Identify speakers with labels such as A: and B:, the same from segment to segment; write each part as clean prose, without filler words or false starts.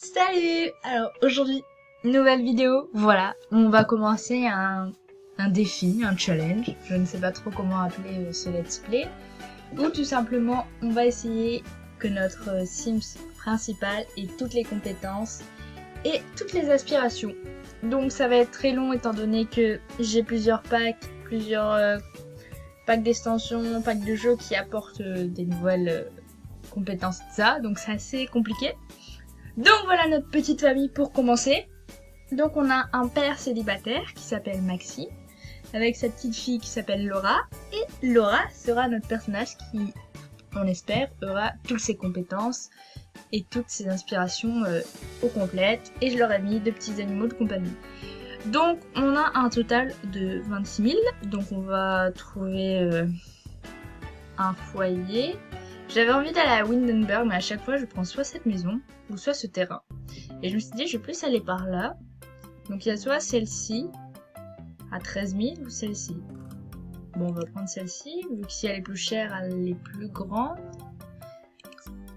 A: Salut! Alors aujourd'hui, nouvelle vidéo, voilà, on va commencer un défi, un challenge, je ne sais pas trop comment appeler ce let's play, ou tout simplement on va essayer que notre Sims principal ait toutes les compétences et toutes les aspirations. Donc ça va être très long étant donné que j'ai plusieurs packs d'extensions, packs de jeux qui apportent des nouvelles compétences de ça, donc c'est assez compliqué. Donc voilà notre petite famille pour commencer. Donc on a un père célibataire qui s'appelle Maxime, avec sa petite fille qui s'appelle Laura. Et Laura sera notre personnage qui, on espère, aura toutes ses compétences et toutes ses inspirations au complète. Et je leur ai mis deux petits animaux de compagnie. Donc on a un total de 26 000. Donc on va trouver un foyer. J'avais envie d'aller à Windenburg, mais à chaque fois je prends soit cette maison, ou soit ce terrain. Et je me suis dit, je vais plus aller par là. Donc il y a soit celle-ci, à 13 000, ou celle-ci. Bon, on va prendre celle-ci, vu que si elle est plus chère, elle est plus grande.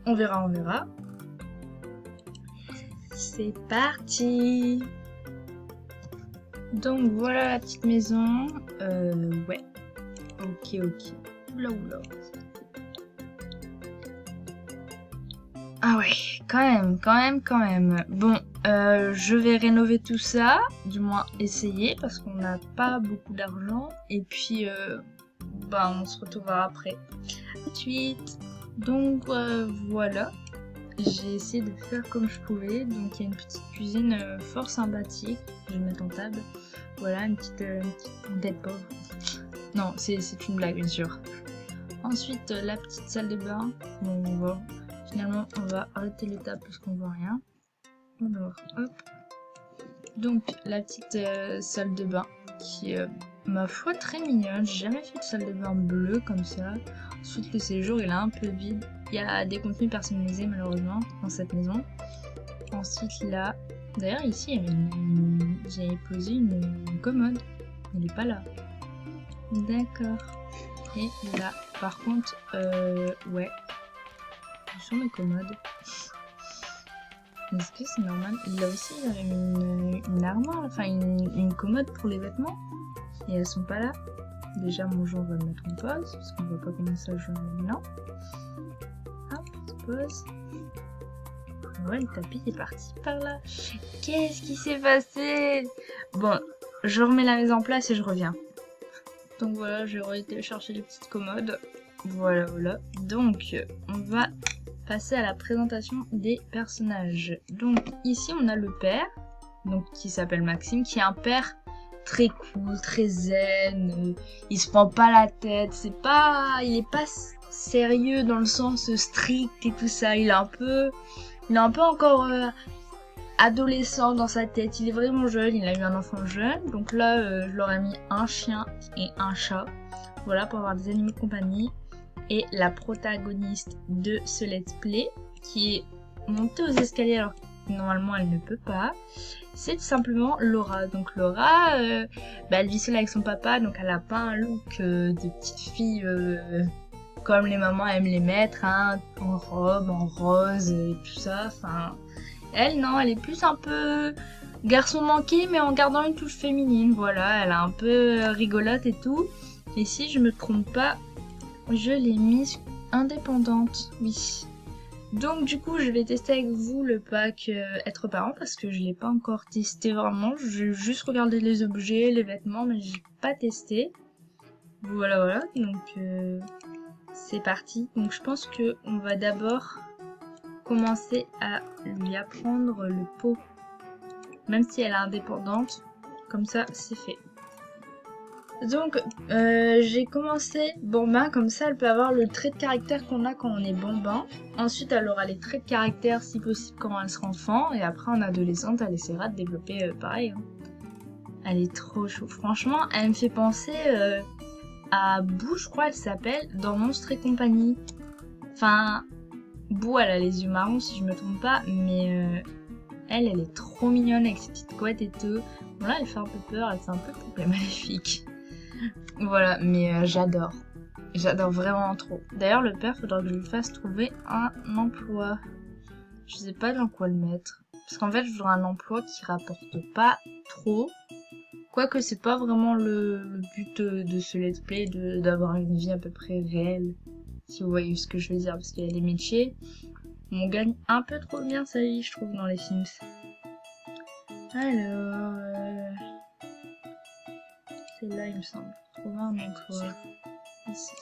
A: On verra, on verra. C'est parti! Donc voilà la petite maison. Ouais. Ok. Oula. Ah ouais, quand même. Bon, je vais rénover tout ça, du moins essayer, parce qu'on n'a pas beaucoup d'argent. Et puis, on se retrouvera après. À tout de suite. Donc voilà, j'ai essayé de faire comme je pouvais. Donc il y a une petite cuisine fort sympathique. Je vais mettre en table. Voilà, une petite tête pauvre. Non, c'est une blague, bien sûr. Ensuite, la petite salle de bain. Bon, on va... Finalement, on va arrêter l'étape parce qu'on voit rien. Alors, hop. Donc, la petite salle de bain qui est, ma foi, très mignonne. J'ai jamais fait de salle de bain bleue comme ça. Ensuite, le séjour, il est un peu vide. Il y a des contenus personnalisés, malheureusement, dans cette maison. Ensuite, là... D'ailleurs, ici, j'ai posé une commode. Elle n'est pas là. D'accord. Et là, par contre, ouais. Sur mes commodes. Est-ce que c'est normal? Là aussi, il y a une armoire, enfin une commode pour les vêtements. Et elles sont pas là. Déjà, mon jeu, on va le mettre en pause, parce qu'on va pas commencer à jouer maintenant. Hop, pause. Ouais, le tapis est parti par là. Qu'est-ce qui s'est passé? Bon, je remets la mise en place et je reviens. Donc voilà, j'ai téléchargé les petites commodes. Voilà. Donc, on va passer à la présentation des personnages. Donc ici on a le père, donc qui s'appelle Maxime, qui est un père très cool, très zen, il se prend pas la tête, il est pas sérieux dans le sens strict et tout ça, il est un peu encore adolescent dans sa tête, il est vraiment jeune, il a eu un enfant jeune, donc là je leur ai mis un chien et un chat, voilà, pour avoir des animaux de compagnie. Et la protagoniste de ce let's play, qui est montée aux escaliers alors que normalement elle ne peut pas, c'est tout simplement Laura. Donc Laura, elle vit seule avec son papa, donc elle a pas un look de petite fille comme les mamans aiment les mettre, hein, en robe, en rose et tout ça. Enfin, elle non, elle est plus un peu garçon manqué mais en gardant une touche féminine. Voilà, elle est un peu rigolote et tout. Et si je me trompe pas, je l'ai mise indépendante, oui. Donc du coup, je vais tester avec vous le pack être parent parce que je l'ai pas encore testé vraiment. J'ai juste regardé les objets, les vêtements, mais j'ai pas testé. Voilà. Donc c'est parti. Donc je pense que on va d'abord commencer à lui apprendre le pot, même si elle est indépendante. Comme ça, c'est fait. Donc j'ai commencé bambin, comme ça elle peut avoir le trait de caractère qu'on a quand on est bambin. Ensuite elle aura les traits de caractère si possible quand elle sera enfant. Et après en adolescente elle essaiera de développer pareil. Hein. Elle est trop chou. Franchement elle me fait penser à Boo, je crois elle s'appelle, dans Monstres et compagnie. Enfin, Boo elle a les yeux marrons si je me trompe pas. Mais elle est trop mignonne avec ses petites couettes et tout. Bon là elle fait un peu peur, elle fait un peu poupée maléfique. Voilà, mais j'adore vraiment trop. D'ailleurs le père faudra que je lui fasse trouver un emploi. Je sais pas dans quoi le mettre. Parce qu'en fait, je voudrais un emploi qui rapporte pas trop. Quoique c'est pas vraiment le but de ce let's play, d'avoir une vie à peu près réelle. Si vous voyez ce que je veux dire, parce qu'il y a des métiers où on gagne un peu trop bien sa vie, je trouve, dans les Sims. Alors... c'est là, il me semble. Trouver un emploi. Ici.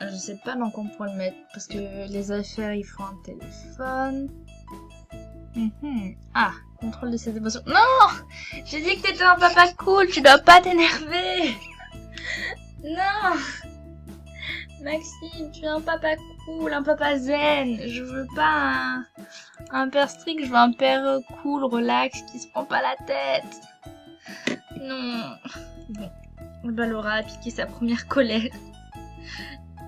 A: Je sais pas dans quoi on pourrait le mettre, parce que les affaires, il faut un téléphone. Ah, contrôle de ses émotions. Non! J'ai dit que t'étais un papa cool, tu dois pas t'énerver. Non! Maxime, tu es un papa cool, un papa zen. Je veux pas un père strict, je veux un père cool, relax, qui se prend pas la tête. Non. Bon. Bah, Laura a piqué sa première colère.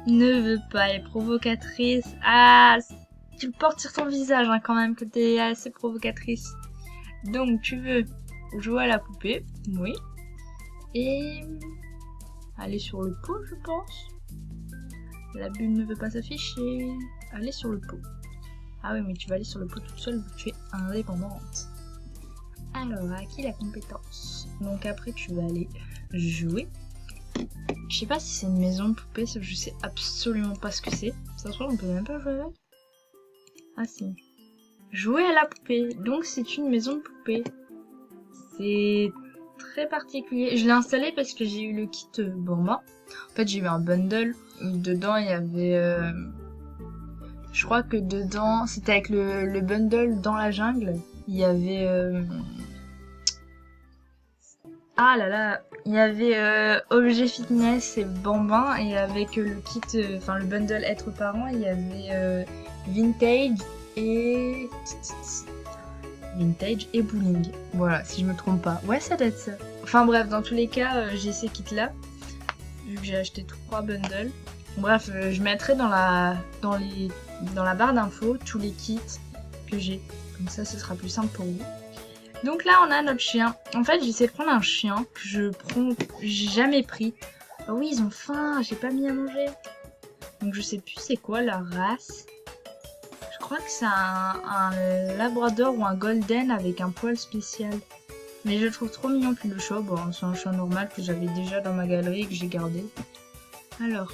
A: Ne veux pas, elle est provocatrice. Ah, tu le portes sur ton visage hein, quand même que t'es assez provocatrice. Donc tu veux jouer à la poupée, oui. Et aller sur le pot, je pense. La bulle ne veut pas s'afficher. Aller sur le pot. Ah oui, mais tu vas aller sur le pot toute seule vu que tu es indépendante. Alors, acquis la compétence. Donc après, tu vas aller jouer. Je sais pas si c'est une maison de poupée, je sais absolument pas ce que c'est. Ça se trouve, on peut même pas jouer avec. Ah si. Jouer à la poupée. Donc c'est une maison de poupée. C'est très particulier. Je l'ai installé parce que j'ai eu le kit Bourma. En fait, j'ai eu un bundle. Dedans, il y avait... je crois que dedans, c'était avec le bundle dans la jungle. Il y avait... Ah là là, il y avait objet fitness et bambin et avec le kit, enfin le bundle être parent, il y avait vintage et bowling. Voilà, si je me trompe pas. Ouais, ça doit être ça. Enfin bref, dans tous les cas, j'ai ces kits là vu que j'ai acheté 3 bundles. Bref, je mettrai dans la barre d'infos tous les kits que j'ai. Comme ça, ce sera plus simple pour vous. Donc là, on a notre chien. En fait, j'essaie de prendre un chien que j'ai jamais pris. Ah oui, ils ont faim, j'ai pas mis à manger. Donc je sais plus c'est quoi leur race. Je crois que c'est un labrador ou un golden avec un poil spécial. Mais je le trouve trop mignon. Puis le chat, bon, c'est un chat normal que j'avais déjà dans ma galerie et que j'ai gardé. Alors.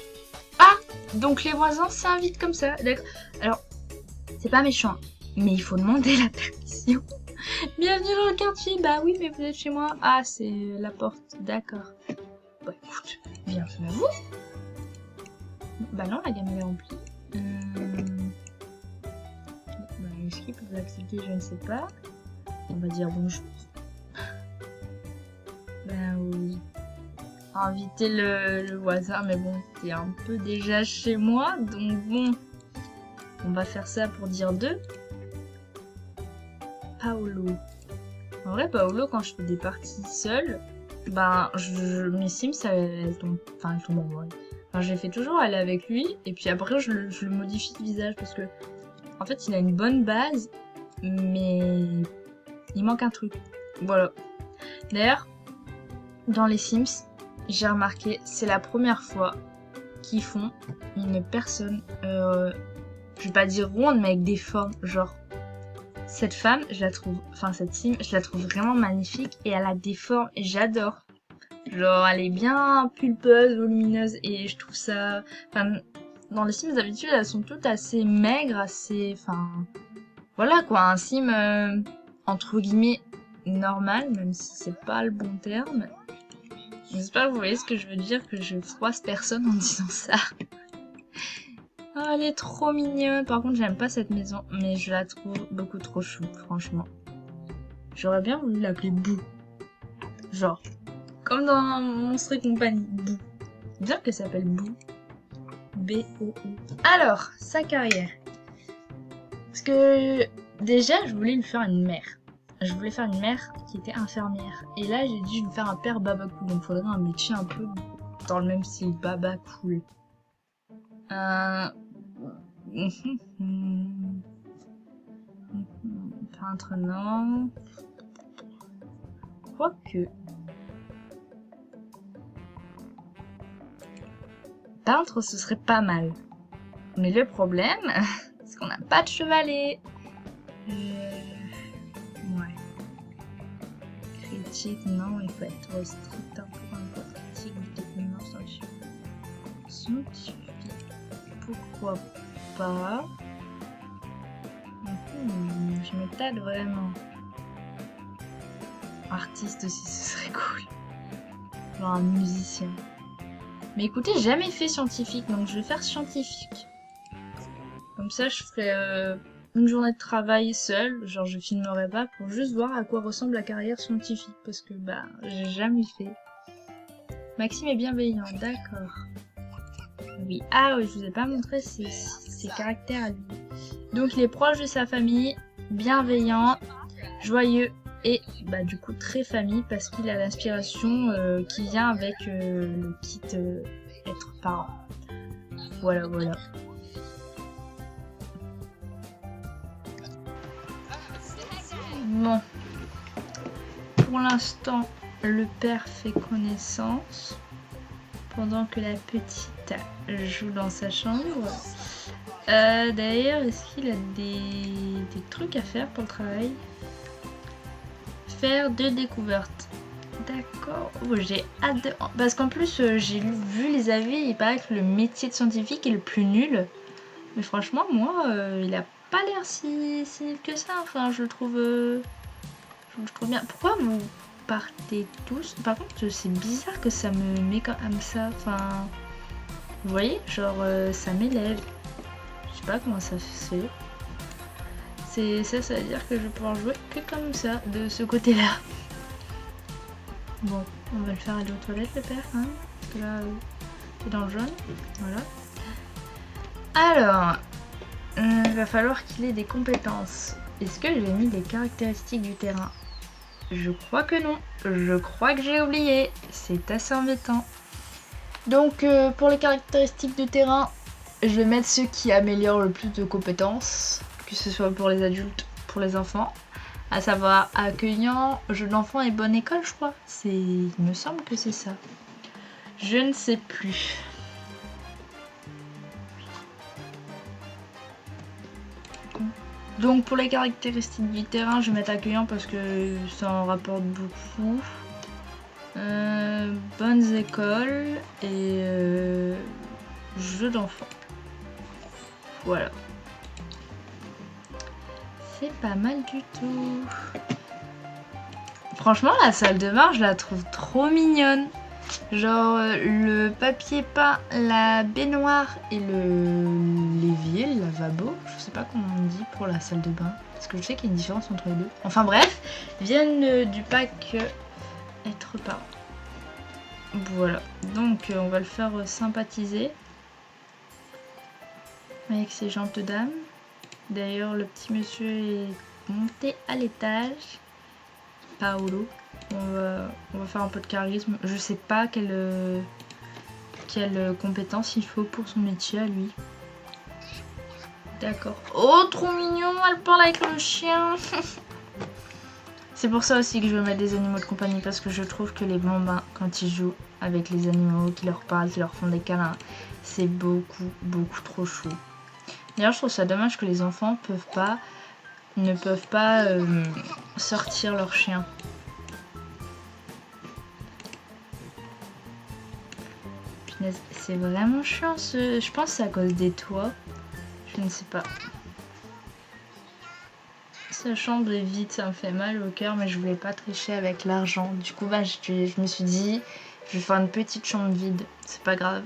A: Ah! Donc les voisins s'invitent comme ça. D'accord. Alors, c'est pas méchant. Mais il faut demander la permission. Bienvenue dans le quartier. Bah oui, mais vous êtes chez moi. Ah, c'est la porte. D'accord. Bah écoute, bienvenue à vous. Bah non, la gamme est remplie. Bah, est-ce qu'ils peuvent l'accepter? Je ne sais pas. On va dire bonjour. Bah oui. Inviter le voisin, mais bon, c'est un peu déjà chez moi. Donc bon, on va faire ça pour dire 2. Paolo. En vrai, Paolo, quand je fais des parties seules, ben, mes Sims, elles tombent en vrai. Enfin, je les fais toujours aller avec lui, et puis après, je le modifie le visage, parce que, en fait, il a une bonne base, mais il manque un truc. Voilà. D'ailleurs, dans les Sims, j'ai remarqué, c'est la première fois qu'ils font une personne, je vais pas dire ronde, mais avec des formes, genre, cette femme, je la trouve, enfin cette sim, je la trouve vraiment magnifique et elle a des formes et j'adore. Genre elle est bien pulpeuse, volumineuse et je trouve ça, enfin dans les sims d'habitude elles sont toutes assez maigres, assez, enfin voilà quoi, un sim entre guillemets normal, même si c'est pas le bon terme. J'espère que vous voyez ce que je veux dire, que je froisse personne en disant ça. Oh, elle est trop mignonne. Par contre, j'aime pas cette maison, mais je la trouve beaucoup trop chou, franchement. J'aurais bien voulu l'appeler Boo. Genre, comme dans Monstres et compagnie, Boo. Bien qu'elle s'appelle Boo. B-O-O. Alors, sa carrière. Parce que, déjà, je voulais lui faire une mère. Je voulais faire une mère qui était infirmière. Et là, j'ai dit, je vais lui faire un père baba cool. Donc, il faudrait un métier un peu dans le même style, baba cool. Peintre, non. Quoique. Peintre, ce serait pas mal. Mais le problème, c'est qu'on n'a pas de chevalet. Ouais. Critique, non, il faut être strict pour un code critique du développement scientifique. Pourquoi pas? Je me tâte vraiment. Artiste aussi, ce serait cool. Genre un musicien. Mais écoutez, j'ai jamais fait scientifique, donc je vais faire scientifique. Comme ça, je ferai une journée de travail seule, genre je filmerai pas pour juste voir à quoi ressemble la carrière scientifique, parce que bah, j'ai jamais fait. Maxime est bienveillant, d'accord. Oui, ah oui, je vous ai pas montré ses caractères à lui. Donc il est proche de sa famille, bienveillant, joyeux et bah du coup très famille parce qu'il a l'inspiration qui vient avec le kit être parent. Voilà, voilà. Bon. Pour l'instant, le père fait connaissance pendant que la petite joue dans sa chambre. D'ailleurs, est-ce qu'il a des trucs à faire pour le travail? Faire 2 découvertes. D'accord. Oh, j'ai hâte de... Parce qu'en plus, j'ai vu les avis, il paraît que le métier de scientifique est le plus nul. Mais franchement, moi, il a pas l'air si nul que ça. Enfin, je le trouve bien. Pourquoi vous partez tous? Par contre, c'est bizarre que ça me met comme ça. Enfin, vous voyez, genre, ça m'élève. Je sais pas comment ça se fait. Ça veut dire que je vais pouvoir jouer que comme ça, de ce côté-là. Bon, on va le faire aller aux toilettes, le père, hein, parce que là, c'est dans le jaune. Voilà. Alors, il va falloir qu'il ait des compétences. Est-ce que j'ai mis des caractéristiques du terrain? Je crois que non. Je crois que j'ai oublié. C'est assez embêtant. Donc, pour les caractéristiques du terrain, je vais mettre ceux qui améliorent le plus de compétences, que ce soit pour les adultes, pour les enfants. À savoir accueillant, jeu d'enfant et bonne école, je crois. Il me semble que c'est ça. Je ne sais plus. Donc pour les caractéristiques du terrain, je vais mettre accueillant parce que ça en rapporte beaucoup. Bonnes écoles et jeu d'enfant. Voilà. C'est pas mal du tout. Franchement, la salle de bain, je la trouve trop mignonne. Genre le papier peint, la baignoire et l'évier, le lavabo. Je sais pas comment on dit pour la salle de bain. Parce que je sais qu'il y a une différence entre les deux. Enfin bref, viennent du pack être parent. Voilà. Donc on va le faire sympathiser. Avec ses gentes dames. D'ailleurs, le petit monsieur est monté à l'étage. Paolo. On va faire un peu de charisme. Je sais pas quelle compétence il faut pour son métier à lui. D'accord. Oh, trop mignon, elle parle avec le chien. C'est pour ça aussi que je veux mettre des animaux de compagnie, parce que je trouve que les bambins, quand ils jouent avec les animaux, qui leur parlent, qui leur font des câlins, c'est beaucoup, beaucoup trop chou. D'ailleurs, je trouve ça dommage que les enfants ne peuvent pas sortir leur chien. C'est vraiment chiant je pense que c'est à cause des toits. Je ne sais pas. Sa chambre est vide, ça me fait mal au cœur, mais je voulais pas tricher avec l'argent. Du coup, bah, je me suis dit, je vais faire une petite chambre vide. C'est pas grave.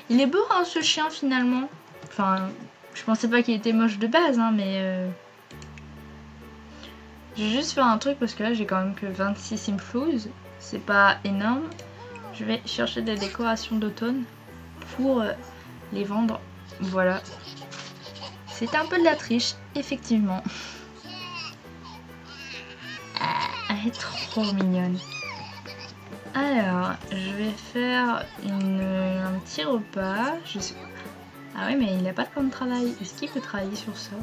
A: Il est beau, hein, ce chien, finalement. Enfin, je pensais pas qu'il était moche de base, hein, mais... Je vais juste faire un truc, parce que là, j'ai quand même que 26 Simflouz. C'est pas énorme. Je vais chercher des décorations d'automne pour les vendre. Voilà. C'est un peu de la triche, effectivement. Elle est trop mignonne. Alors, je vais faire un petit repas. Ah oui, mais il n'a pas de plan de travail. Est-ce qu'il peut travailler sur ça?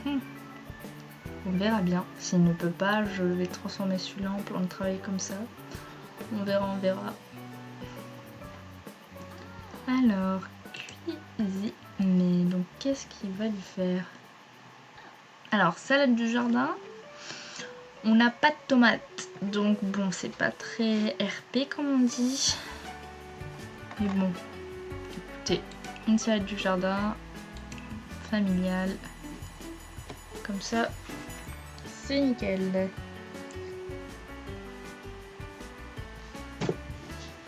A: On verra bien. S'il ne peut pas, je vais transformer celui-là en plan de travail comme ça. On verra, on verra. Alors, cuisine. Mais donc, qu'est-ce qu'il va lui faire? Alors, salade du jardin. On n'a pas de tomates. Donc bon, c'est pas très RP comme on dit. Mais bon, écoutez, une salade du jardin familiale. Comme ça, c'est nickel.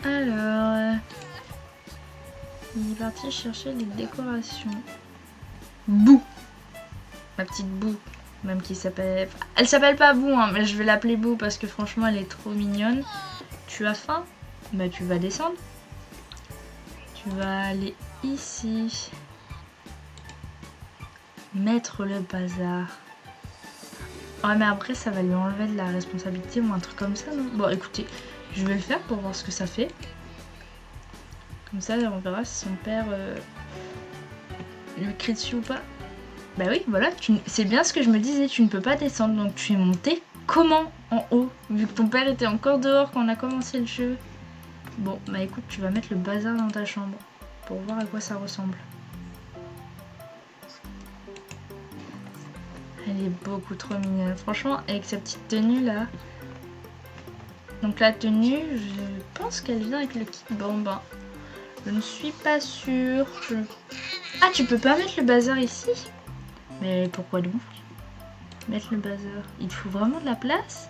A: Alors, on est parti chercher des décorations. Bou, ma petite Bou, même qui s'appelle... Elle s'appelle pas Bou, hein, mais je vais l'appeler Bou parce que franchement, elle est trop mignonne. Tu as faim? Bah tu vas descendre. Tu vas aller ici. Mettre le bazar. Ouais, mais après, ça va lui enlever de la responsabilité ou un truc comme ça, non? Bon, écoutez, je vais le faire pour voir ce que ça fait. Comme ça, on verra si son père lui crie dessus ou pas. Bah oui, voilà, c'est bien ce que je me disais, tu ne peux pas descendre, donc tu es monté comment en haut? Vu que ton père était encore dehors quand on a commencé le jeu. Bon, bah écoute, tu vas mettre le bazar dans ta chambre pour voir à quoi ça ressemble. Elle est beaucoup trop mignonne. Franchement, avec sa petite tenue là. Donc la tenue, je pense qu'elle vient avec le kit. Bon ben, je ne suis pas sûre. Ah, tu peux pas mettre le bazar ici? Mais pourquoi donc? Mettre le bazar. Il te faut vraiment de la place?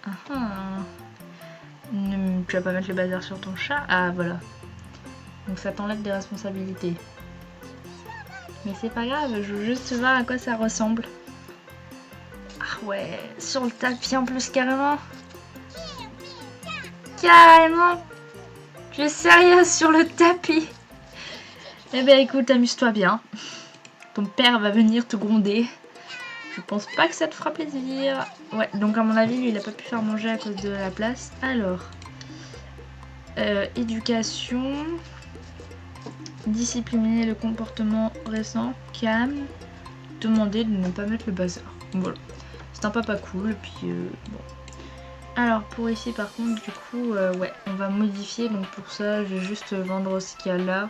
A: Ah ah. Tu vas pas mettre le bazar sur ton chat? Ah voilà. Donc ça t'enlève des responsabilités. Mais c'est pas grave, je veux juste voir à quoi ça ressemble. Ah ouais, sur le tapis en plus carrément. Carrément. Tu es sérieuse sur le tapis? Eh ben écoute, amuse-toi bien. Ton père va venir te gronder. Je pense pas que ça te fera plaisir. Ouais, donc à mon avis, lui, il a pas pu faire manger à cause de la place. Alors, éducation... Discipliner le comportement récent, calme, demander de ne pas mettre le bazar. Voilà, c'est un papa cool. Et puis bon. Alors pour ici par contre, du coup, ouais, on va modifier. Donc pour ça, je vais juste vendre ce qu'il y a là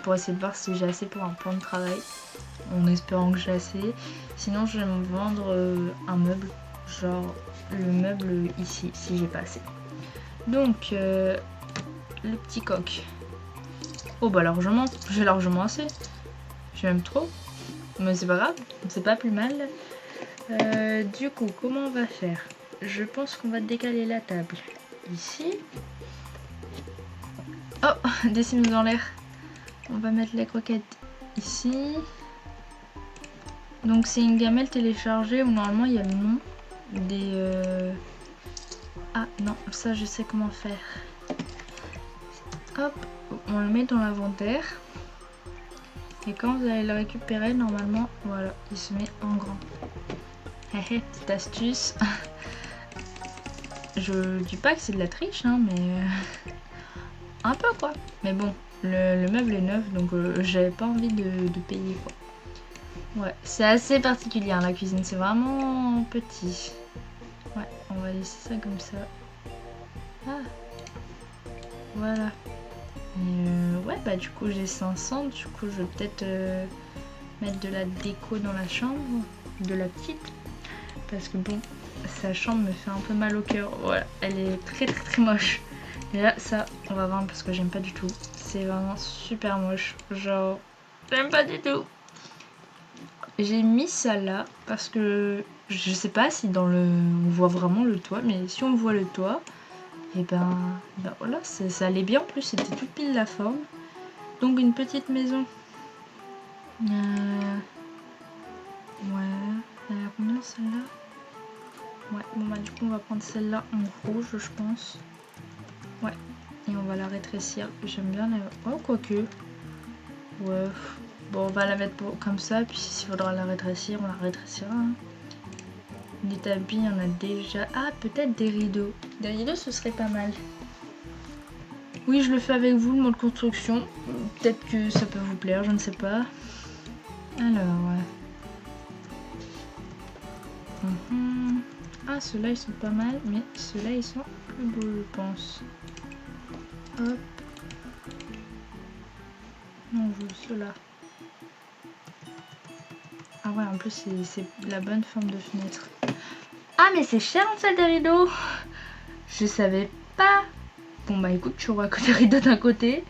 A: pour essayer de voir si j'ai assez pour un plan de travail. En espérant que j'ai assez. Sinon, je vais me vendre un meuble, genre le meuble ici, si j'ai pas assez. Donc le petit coq. Oh bah largement, j'ai largement assez. J'ai même trop. Mais c'est pas grave, c'est pas plus mal. Du coup, comment on va faire? Je pense qu'on va décaler la table ici. Oh, dessine-nous dans l'air. On va mettre les croquettes ici. Donc c'est une gamelle téléchargée où normalement il y a le nom des... Ah non, ça je sais comment faire. Hop, on le met dans l'inventaire. Et quand vous allez le récupérer, normalement, voilà, il se met en grand. Hé hé, petite astuce. Je dis pas que c'est de la triche, hein, mais... un peu quoi. Mais bon, le meuble est neuf, donc j'avais pas envie de payer quoi. Ouais, c'est assez particulier hein, la cuisine, c'est vraiment petit. Ouais, on va laisser ça comme ça. Ah, voilà. Et ouais, bah du coup j'ai 500, du coup je vais peut-être mettre de la déco dans la chambre, de la petite. Parce que bon, sa chambre me fait un peu mal au cœur. Voilà, elle est très très très moche. Et là, ça, on va voir parce que j'aime pas du tout. C'est vraiment super moche. Genre, j'aime pas du tout. J'ai mis ça là parce que je sais pas si dans le... on voit vraiment le toit, mais si on voit le toit, et ben voilà, ça allait bien. En plus, c'était tout pile la forme. Donc une petite maison. Ouais, elle a combien celle-là? Ouais, bon bah du coup on va prendre celle-là en rouge je pense. Ouais, et on va la rétrécir. J'aime bien la... Oh, quoique. Ouais, bon on va la mettre comme ça, puis s'il faudra la rétrécir, on la rétrécira. Hein. Des tapis, il y en a déjà. Ah, peut-être des rideaux. Des rideaux, ce serait pas mal. Oui, je le fais avec vous, le mode construction. Peut-être que ça peut vous plaire, je ne sais pas. Alors, ouais. Ah, ceux-là, ils sont pas mal, mais ceux-là, ils sont plus beaux, je pense. Hop. Non, je veux ceux-là. Ah ouais, en plus, c'est la bonne forme de fenêtre. Ah, mais c'est cher en fait des rideaux. Je savais pas. Bon, bah écoute, tu auras que des rideaux d'un côté.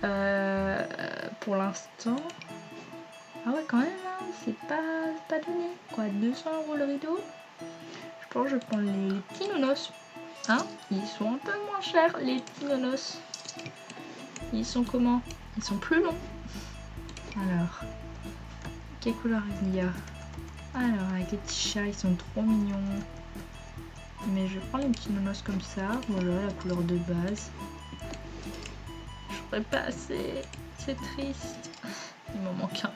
A: Pour l'instant. Ah ouais, quand même, hein, c'est pas donné. Quoi, 200 € le rideau? Je pense que je prends les petits nonos. Hein? Ils sont un peu moins chers, les petits nonos. Ils sont comment? Ils sont plus longs. Alors, quelle couleur il y a? Alors, avec les petits chats, ils sont trop mignons. Mais je prends les petits nonos comme ça. Voilà, la couleur de base. Je ferai pas assez. C'est triste. Il m'en manque un.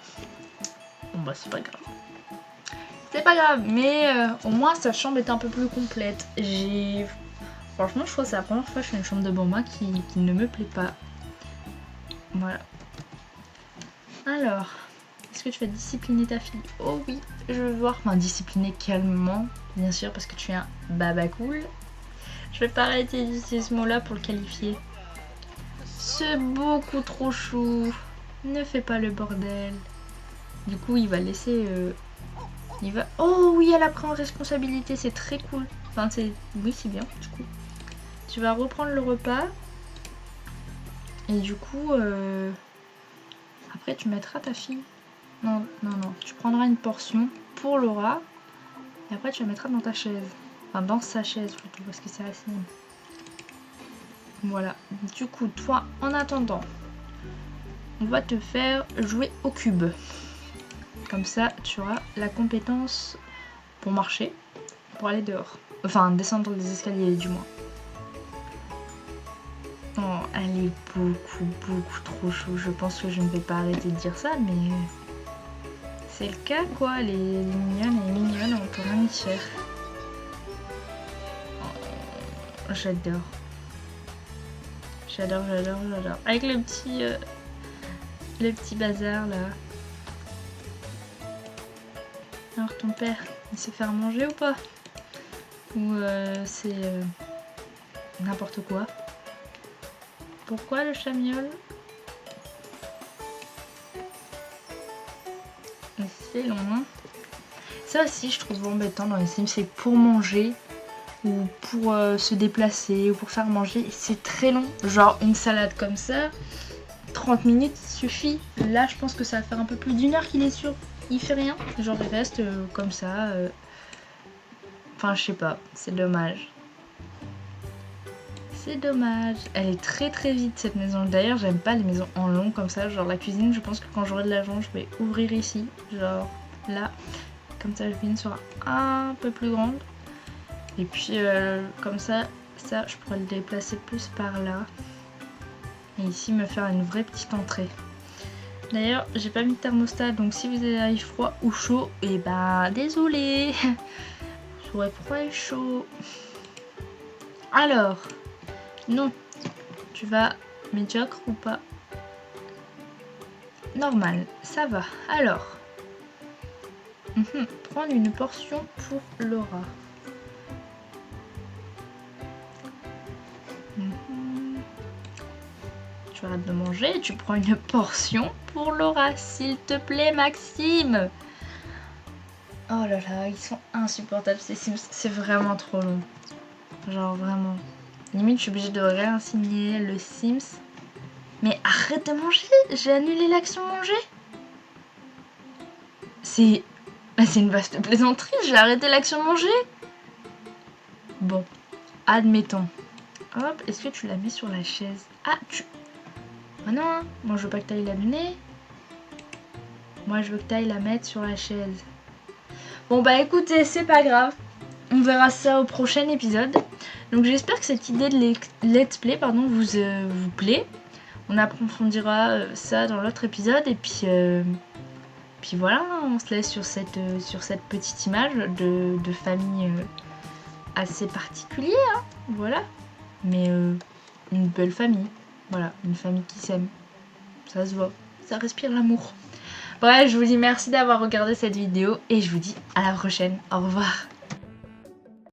A: Bon bah c'est pas grave. C'est pas grave, mais au moins sa chambre est un peu plus complète. Franchement, je crois que c'est la première fois que je fais une chambre de Bamba qui ne me plaît pas. Voilà. Alors, est-ce que tu vas discipliner ta fille? Oh oui, je veux voir. Enfin, discipliner calmement, bien sûr, parce que tu es un baba cool. Je vais pas arrêter d'utiliser ce mot-là pour le qualifier. C'est beaucoup trop chou. Ne fais pas le bordel. Du coup, il va laisser... il va... Oh oui, elle a pris en responsabilité, c'est très cool. Enfin, c'est... Oui, c'est bien, du coup. Tu vas reprendre le repas. Et du coup... Après, tu mettras ta fille. Non, non, non. Tu prendras une portion pour Laura. Et après, tu la mettras dans ta chaise. Enfin, dans sa chaise, plutôt, parce que c'est la sienne. Voilà. Du coup, toi, en attendant, on va te faire jouer au cube. Comme ça, tu auras la compétence pour marcher, pour aller dehors. Enfin, descendre les escaliers, du moins. Oh, elle est beaucoup trop chou. Je pense que je ne vais pas arrêter de dire ça, mais... C'est le cas, quoi. Elle est mignonne, on peut rien y faire. Oh, j'adore. J'adore. Avec le petit bazar, là. Alors, ton père, il sait faire manger ou pas? Ou c'est n'importe quoi? Pourquoi le chamiol? C'est long, hein? Ça aussi, je trouve embêtant dans les Sims, c'est pour manger ou pour se déplacer ou pour faire manger, c'est très long. Genre une salade comme ça, 30 minutes suffit. Là, je pense que ça va faire un peu plus d'1 heure qu'il est sûr. Il fait rien. Genre, il reste comme ça. Enfin, je sais pas. C'est dommage. C'est dommage. Elle est très vite cette maison. D'ailleurs, j'aime pas les maisons en long comme ça. Genre la cuisine, je pense que quand j'aurai de l'argent, je vais ouvrir ici. Genre là. Comme ça, la cuisine sera un peu plus grande. Et puis comme ça, je pourrais le déplacer plus par là. Et ici, me faire une vraie petite entrée. D'ailleurs, j'ai pas mis de thermostat. Donc si vous avez froid ou chaud, et ben désolé. Soit froid et chaud. Alors... Non, tu vas médiocre ou pas? Normal, ça va. Alors, prendre une portion pour Laura. Tu arrêtes de manger et tu prends une portion pour Laura, s'il te plaît, Maxime. Oh là là, ils sont insupportables ces Sims, c'est vraiment trop long. Genre vraiment. Limite, je suis obligée de réassigner le Sims. Mais arrête de manger! J'ai annulé l'action manger! C'est une vaste plaisanterie, j'ai arrêté l'action manger! Bon, admettons. Hop, est-ce que tu la mets sur la chaise? Ah, Ah non, hein. Moi je veux pas que t'ailles la donner. Moi je veux que t'ailles la mettre sur la chaise. Bon bah écoutez, c'est pas grave. On verra ça au prochain épisode. Donc j'espère que cette idée de let's play vous plaît. On approfondira ça dans l'autre épisode. Et puis voilà, on se laisse sur cette petite image de famille assez particulière. Hein, voilà. Mais une belle famille. Voilà, une famille qui s'aime. Ça se voit. Ça respire l'amour. Bref, je vous dis merci d'avoir regardé cette vidéo. Et je vous dis à la prochaine. Au revoir.